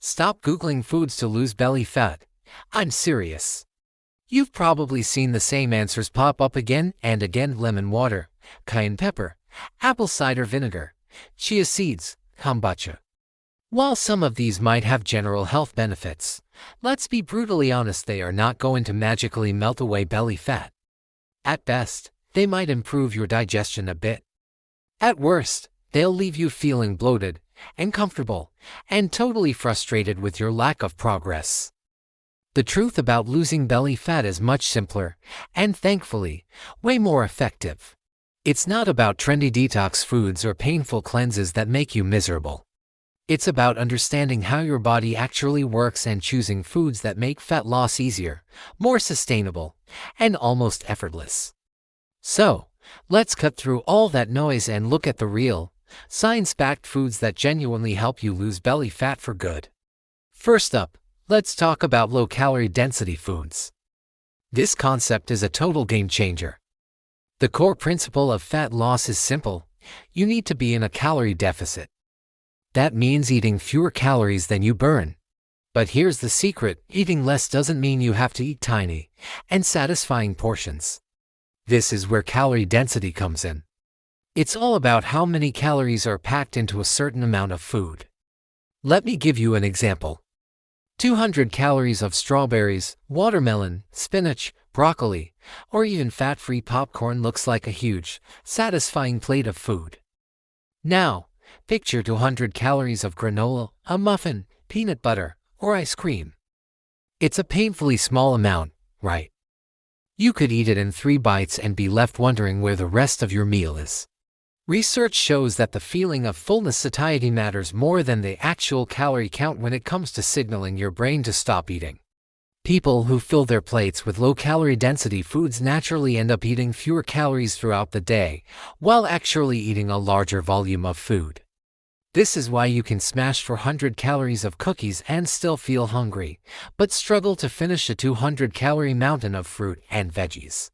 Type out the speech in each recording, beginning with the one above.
Stop Googling foods to lose belly fat. I'm serious. You've probably seen the same answers pop up again and again: lemon water, cayenne pepper, apple cider vinegar, chia seeds, kombucha. While some of these might have general health benefits, let's be brutally honest, they are not going to magically melt away belly fat. At best, they might improve your digestion a bit. At worst, they'll leave you feeling bloated, uncomfortable, and totally frustrated with your lack of progress. The truth about losing belly fat is much simpler, and thankfully, way more effective. It's not about trendy detox foods or painful cleanses that make you miserable. It's about understanding how your body actually works and choosing foods that make fat loss easier, more sustainable, and almost effortless. So, let's cut through all that noise and look at the real, science-backed foods that genuinely help you lose belly fat for good. First up, let's talk about low-calorie density foods. This concept is a total game changer. The core principle of fat loss is simple: you need to be in a calorie deficit. That means eating fewer calories than you burn. But here's the secret: eating less doesn't mean you have to eat tiny and satisfying portions. This is where calorie density comes in. It's all about how many calories are packed into a certain amount of food. Let me give you an example. 200 calories of strawberries, watermelon, spinach, broccoli, or even fat-free popcorn looks like a huge, satisfying plate of food. Now, picture 200 calories of granola, a muffin, peanut butter, or ice cream. It's a painfully small amount, right? You could eat it in 3 bites and be left wondering where the rest of your meal is. Research shows that the feeling of fullness satiety matters more than the actual calorie count when it comes to signaling your brain to stop eating. People who fill their plates with low-calorie density foods naturally end up eating fewer calories throughout the day, while actually eating a larger volume of food. This is why you can smash 400 calories of cookies and still feel hungry, but struggle to finish a 200-calorie mountain of fruit and veggies.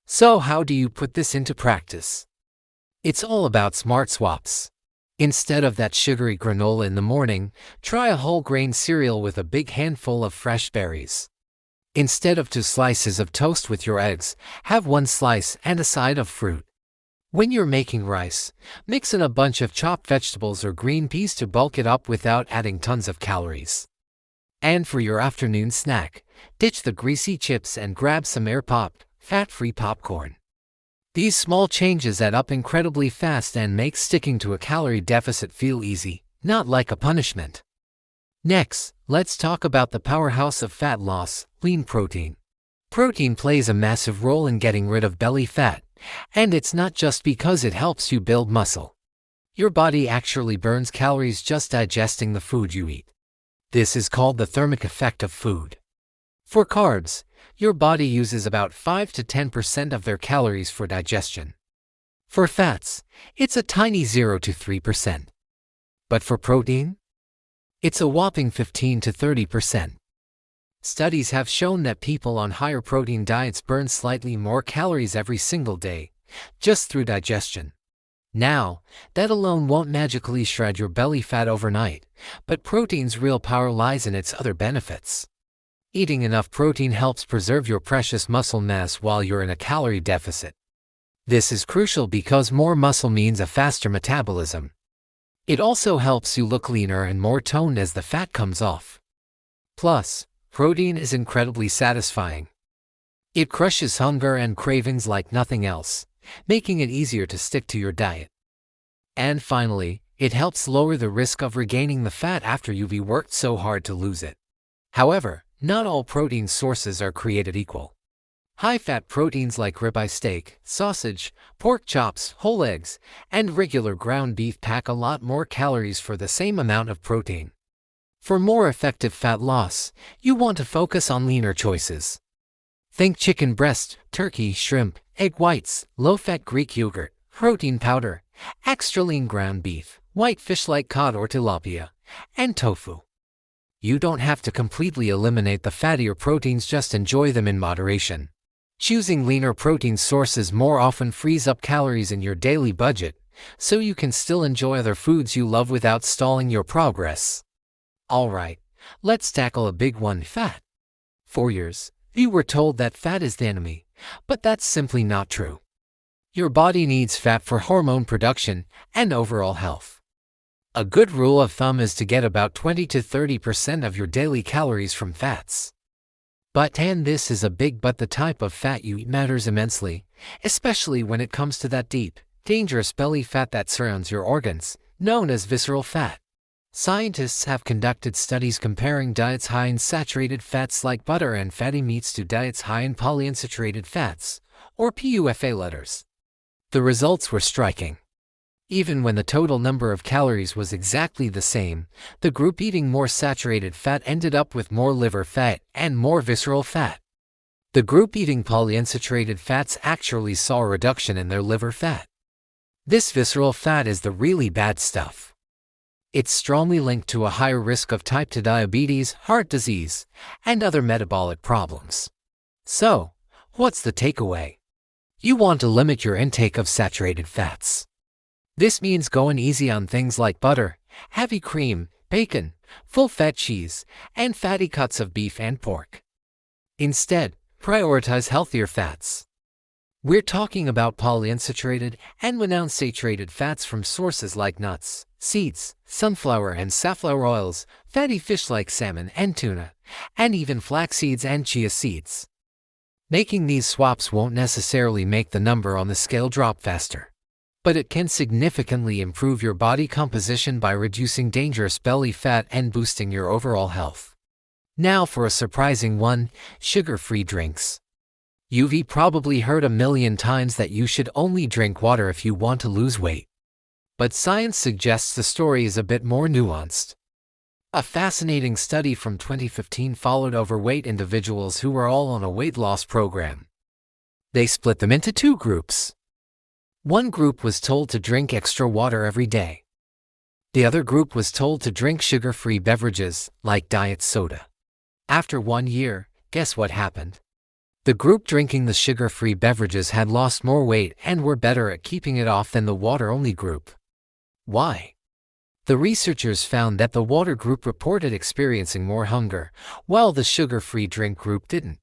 So how do you put this into practice? It's all about smart swaps. Instead of that sugary granola in the morning, try a whole grain cereal with a big handful of fresh berries. Instead of 2 slices of toast with your eggs, have 1 slice and a side of fruit. When you're making rice, mix in a bunch of chopped vegetables or green peas to bulk it up without adding tons of calories. And for your afternoon snack, ditch the greasy chips and grab some air-popped, fat-free popcorn. These small changes add up incredibly fast and make sticking to a calorie deficit feel easy, not like a punishment. Next, let's talk about the powerhouse of fat loss, lean protein. Protein plays a massive role in getting rid of belly fat, and it's not just because it helps you build muscle. Your body actually burns calories just digesting the food you eat. This is called the thermic effect of food. For carbs, your body uses about 5 to 10% of their calories for digestion. For fats, it's a tiny 0 to 3%. But for protein, it's a whopping 15 to 30%. Studies have shown that people on higher protein diets burn slightly more calories every single day, just through digestion. Now, that alone won't magically shred your belly fat overnight, but protein's real power lies in its other benefits. Eating enough protein helps preserve your precious muscle mass while you're in a calorie deficit. This is crucial because more muscle means a faster metabolism. It also helps you look leaner and more toned as the fat comes off. Plus, protein is incredibly satisfying. It crushes hunger and cravings like nothing else, making it easier to stick to your diet. And finally, it helps lower the risk of regaining the fat after you've worked so hard to lose it. However, not all protein sources are created equal. High-fat proteins like ribeye steak, sausage, pork chops, whole eggs, and regular ground beef pack a lot more calories for the same amount of protein. For more effective fat loss, you want to focus on leaner choices. Think chicken breast, turkey, shrimp, egg whites, low-fat Greek yogurt, protein powder, extra lean ground beef, white fish like cod or tilapia, and tofu. You don't have to completely eliminate the fattier proteins, just enjoy them in moderation. Choosing leaner protein sources more often frees up calories in your daily budget, so you can still enjoy other foods you love without stalling your progress. Alright, let's tackle a big one: fat. For years, you were told that fat is the enemy, but that's simply not true. Your body needs fat for hormone production and overall health. A good rule of thumb is to get about 20 to 30% of your daily calories from fats. And this is a big but, the type of fat you eat matters immensely, especially when it comes to that deep, dangerous belly fat that surrounds your organs, known as visceral fat. Scientists have conducted studies comparing diets high in saturated fats like butter and fatty meats to diets high in polyunsaturated fats, or PUFA letters. The results were striking. Even when the total number of calories was exactly the same, the group eating more saturated fat ended up with more liver fat and more visceral fat. The group eating polyunsaturated fats actually saw a reduction in their liver fat. This visceral fat is the really bad stuff. It's strongly linked to a higher risk of type 2 diabetes, heart disease, and other metabolic problems. So, what's the takeaway? You want to limit your intake of saturated fats. This means going easy on things like butter, heavy cream, bacon, full-fat cheese, and fatty cuts of beef and pork. Instead, prioritize healthier fats. We're talking about polyunsaturated and monounsaturated fats from sources like nuts, seeds, sunflower and safflower oils, fatty fish like salmon and tuna, and even flax seeds and chia seeds. Making these swaps won't necessarily make the number on the scale drop faster, but it can significantly improve your body composition by reducing dangerous belly fat and boosting your overall health. Now for a surprising one: sugar-free drinks. You've probably heard a million times that you should only drink water if you want to lose weight. But science suggests the story is a bit more nuanced. A fascinating study from 2015 followed overweight individuals who were all on a weight loss program. They split them into two groups. One group was told to drink extra water every day. The other group was told to drink sugar-free beverages, like diet soda. After 1 year, guess what happened? The group drinking the sugar-free beverages had lost more weight and were better at keeping it off than the water-only group. Why? The researchers found that the water group reported experiencing more hunger, while the sugar-free drink group didn't.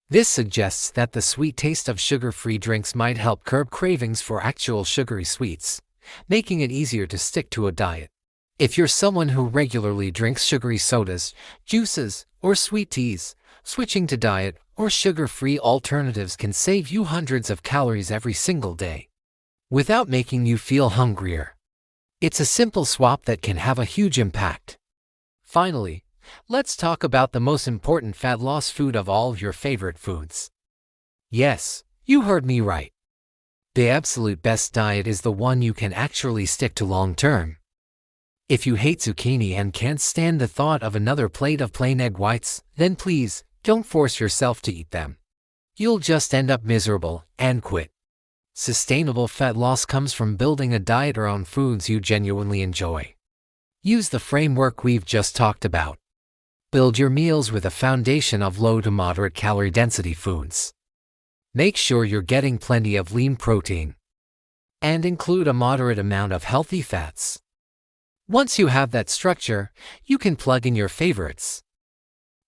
This suggests that the sweet taste of sugar-free drinks might help curb cravings for actual sugary sweets, making it easier to stick to a diet. If you're someone who regularly drinks sugary sodas, juices, or sweet teas, switching to diet or sugar-free alternatives can save you hundreds of calories every single day, without making you feel hungrier. It's a simple swap that can have a huge impact. Finally, let's talk about the most important fat loss food of all of your favorite foods. Yes, you heard me right. The absolute best diet is the one you can actually stick to long term. If you hate zucchini and can't stand the thought of another plate of plain egg whites, then please, don't force yourself to eat them. You'll just end up miserable and quit. Sustainable fat loss comes from building a diet around foods you genuinely enjoy. Use the framework we've just talked about. Build your meals with a foundation of low to moderate calorie density foods. Make sure you're getting plenty of lean protein. And include a moderate amount of healthy fats. Once you have that structure, you can plug in your favorites.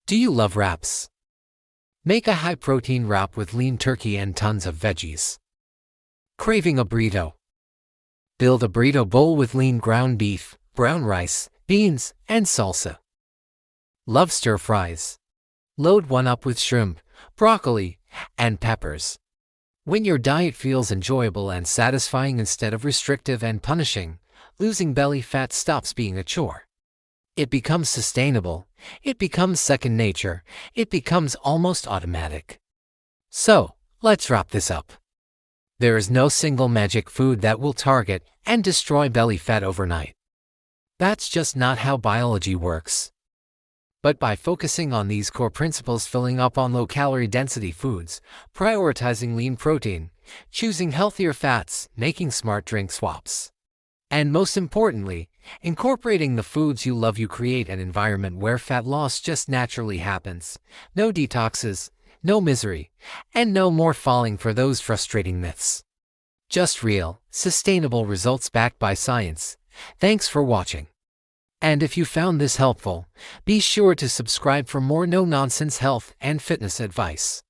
Do you love wraps? Make a high-protein wrap with lean turkey and tons of veggies. Craving a burrito? Build a burrito bowl with lean ground beef, brown rice, beans, and salsa. Love stir fries? Load one up with shrimp, broccoli, and peppers. When your diet feels enjoyable and satisfying instead of restrictive and punishing, losing belly fat stops being a chore. It becomes sustainable, it becomes second nature, it becomes almost automatic. So, let's wrap this up. There is no single magic food that will target and destroy belly fat overnight. That's just not how biology works. But by focusing on these core principles, filling up on low-calorie density foods, prioritizing lean protein, choosing healthier fats, making smart drink swaps, and most importantly, incorporating the foods you love, you create an environment where fat loss just naturally happens. No detoxes, no misery, and no more falling for those frustrating myths. Just real, sustainable results backed by science. Thanks for watching. And if you found this helpful, be sure to subscribe for more no-nonsense health and fitness advice.